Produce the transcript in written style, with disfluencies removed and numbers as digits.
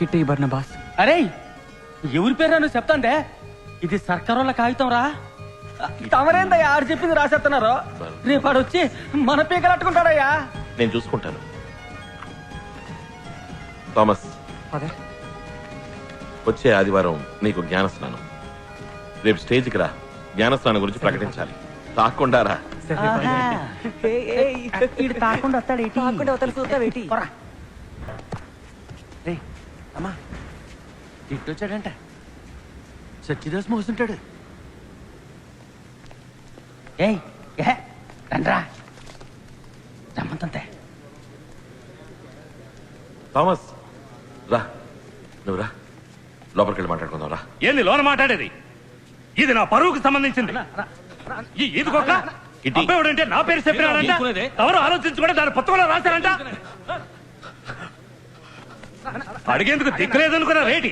Kitty Barnabas. అరే ఎవరి పేరు నువ్వు చెప్తాండే? ఇది సర్కారోళ్ళ కాగితం రా. తమరేందయ్యా ఆడు చెప్పింది రాసేస్తున్నారు. రేపు ఆడు వచ్చి మన పీకలట్టుకుంటాడయ్యా. నేను చూసుకుంటాను. థామస్, ఫాదర్, వచ్చే ఆదివారం నీకు జ్ఞానస్నానం. రేపు స్టేజ్కి రా, జ్ఞానస్నానం గురించి ప్రకటించాలి. తాకుండా రా. తాకుండా వస్తాడేటి? అమ్మా ఇట్టొచ్చాడంట. సచ్చిదాస్ మోస్తుంటాడు. ఏయ్ రండ్రా రమ్మంతే. థామస్ రా, నువ్వు రా, లోపలికి వెళ్ళి మాట్లాడుకుందాం రా. ఏంది లోన మాట్లాడేది? ఇది నా పరువుకు సంబంధించింది. ఈదుకోక అబ్బాయిడంటే నా పేరు చెప్పినాడంట. ఎవరు ఆలోచించుకుంటే దాని పుస్తకంలో రాశారంట. అడిగేందుకు దిక్కులేదనుకున్నా రేటి